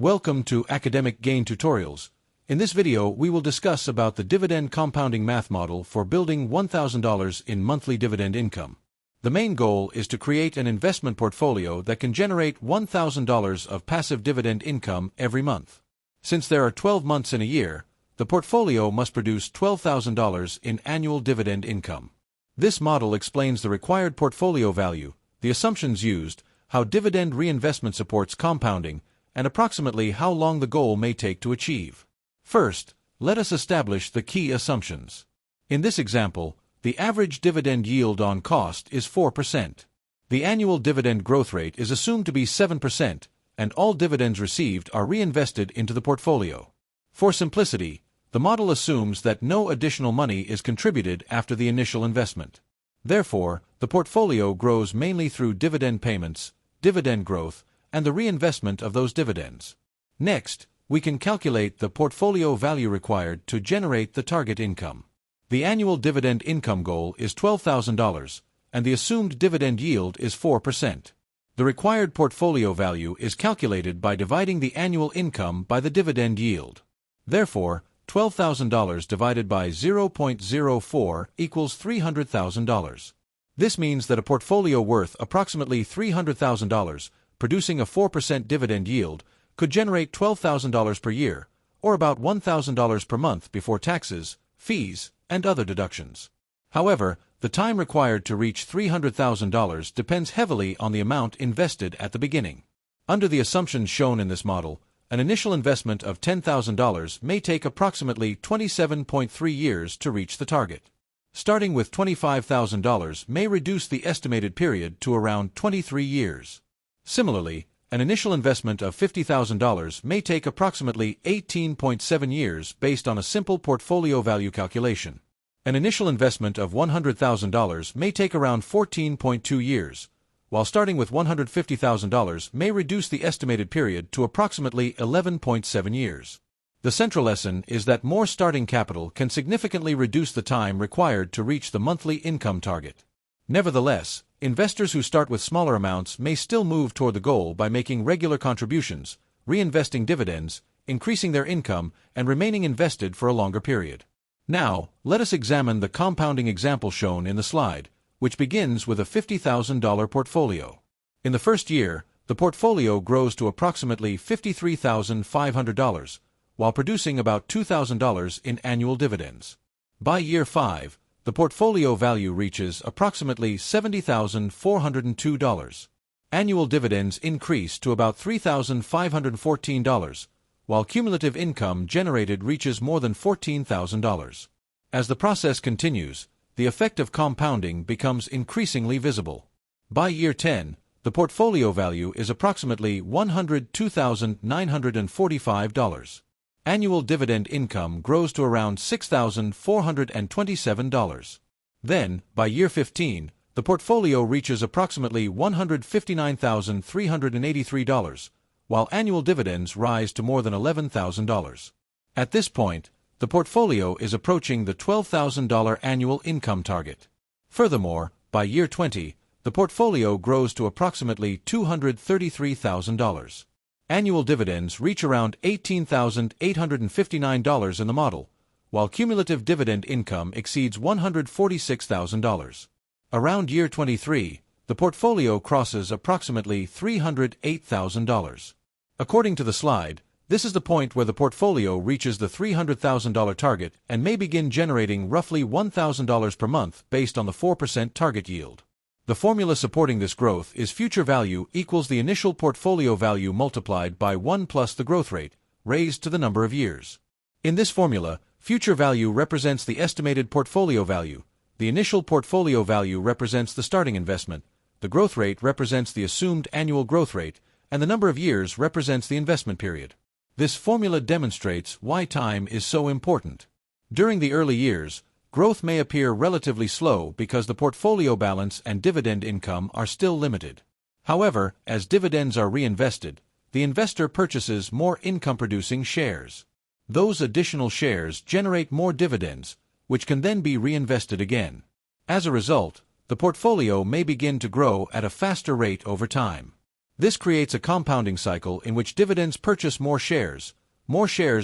Welcome to Academic Gain Tutorials. In this video, we will discuss about the dividend compounding math model for building $1,000 in monthly dividend income. The main goal is to create an investment portfolio that can generate $1,000 of passive dividend income every month. Since there are 12 months in a year, the portfolio must produce $12,000 in annual dividend income. This model explains the required portfolio value, the assumptions used, how dividend reinvestment supports compounding, and approximately how long the goal may take to achieve. First, let us establish the key assumptions. In this example, the average dividend yield on cost is 4%. The annual dividend growth rate is assumed to be 7%, and all dividends received are reinvested into the portfolio. For simplicity, the model assumes that no additional money is contributed after the initial investment. Therefore, the portfolio grows mainly through dividend payments, dividend growth, and the reinvestment of those dividends. Next, we can calculate the portfolio value required to generate the target income. The annual dividend income goal is $12,000, and the assumed dividend yield is 4%. The required portfolio value is calculated by dividing the annual income by the dividend yield. Therefore, $12,000 divided by 0.04 equals $300,000. This means that a portfolio worth approximately $300,000, producing a 4% dividend yield, could generate $12,000 per year, or about $1,000 per month before taxes, fees, and other deductions. However, the time required to reach $300,000 depends heavily on the amount invested at the beginning. Under the assumptions shown in this model, an initial investment of $10,000 may take approximately 27.3 years to reach the target. Starting with $25,000 may reduce the estimated period to around 23 years. Similarly, an initial investment of $50,000 may take approximately 18.7 years based on a simple portfolio value calculation. An initial investment of $100,000 may take around 14.2 years, while starting with $150,000 may reduce the estimated period to approximately 11.7 years. The central lesson is that more starting capital can significantly reduce the time required to reach the monthly income target. Nevertheless, investors who start with smaller amounts may still move toward the goal by making regular contributions, reinvesting dividends, increasing their income, and remaining invested for a longer period. Now, let us examine the compounding example shown in the slide, which begins with a $50,000 portfolio. In the first year, the portfolio grows to approximately $53,500, while producing about $2,000 in annual dividends. By year 5, the portfolio value reaches approximately $70,402. Annual dividends increase to about $3,514, while cumulative income generated reaches more than $14,000. As the process continues, the effect of compounding becomes increasingly visible. By year 10, the portfolio value is approximately $102,945. Annual dividend income grows to around $6,427. Then, by year 15, the portfolio reaches approximately $159,383, while annual dividends rise to more than $11,000. At this point, the portfolio is approaching the $12,000 annual income target. Furthermore, by year 20, the portfolio grows to approximately $233,000. Annual dividends reach around $18,859 in the model, while cumulative dividend income exceeds $146,000. Around year 23, the portfolio crosses approximately $308,000. According to the slide, this is the point where the portfolio reaches the $300,000 target and may begin generating roughly $1,000 per month based on the 4% target yield. The formula supporting this growth is future value equals the initial portfolio value multiplied by 1 plus the growth rate, raised to the number of years. In this formula, future value represents the estimated portfolio value, the initial portfolio value represents the starting investment, the growth rate represents the assumed annual growth rate, and the number of years represents the investment period. This formula demonstrates why time is so important. During the early years, growth may appear relatively slow because the portfolio balance and dividend income are still limited. However, as dividends are reinvested, the investor purchases more income-producing shares. Those additional shares generate more dividends, which can then be reinvested again. As a result, the portfolio may begin to grow at a faster rate over time. This creates a compounding cycle in which dividends purchase more shares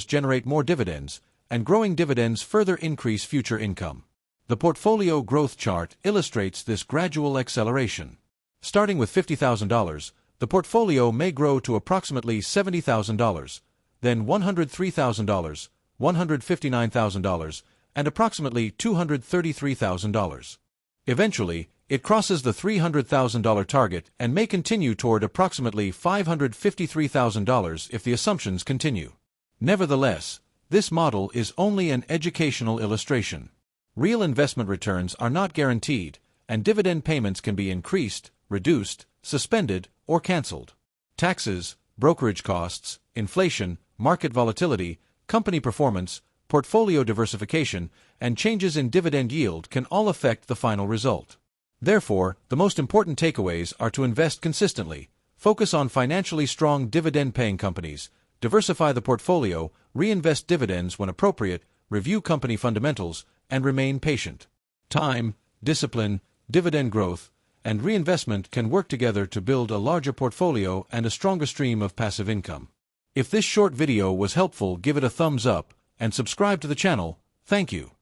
generate more dividends, and growing dividends further increase future income. The portfolio growth chart illustrates this gradual acceleration. Starting with $50,000, the portfolio may grow to approximately $70,000, then $103,000, $159,000, and approximately $233,000. Eventually, it crosses the $300,000 target and may continue toward approximately $553,000 if the assumptions continue. Nevertheless, this model is only an educational illustration. Real investment returns are not guaranteed, and dividend payments can be increased, reduced, suspended, or canceled. Taxes, brokerage costs, inflation, market volatility, company performance, portfolio diversification, and changes in dividend yield can all affect the final result. Therefore, the most important takeaways are to invest consistently, focus on financially strong dividend-paying companies, diversify the portfolio, reinvest dividends when appropriate, review company fundamentals, and remain patient. Time, discipline, dividend growth, and reinvestment can work together to build a larger portfolio and a stronger stream of passive income. If this short video was helpful, give it a thumbs up and subscribe to the channel. Thank you.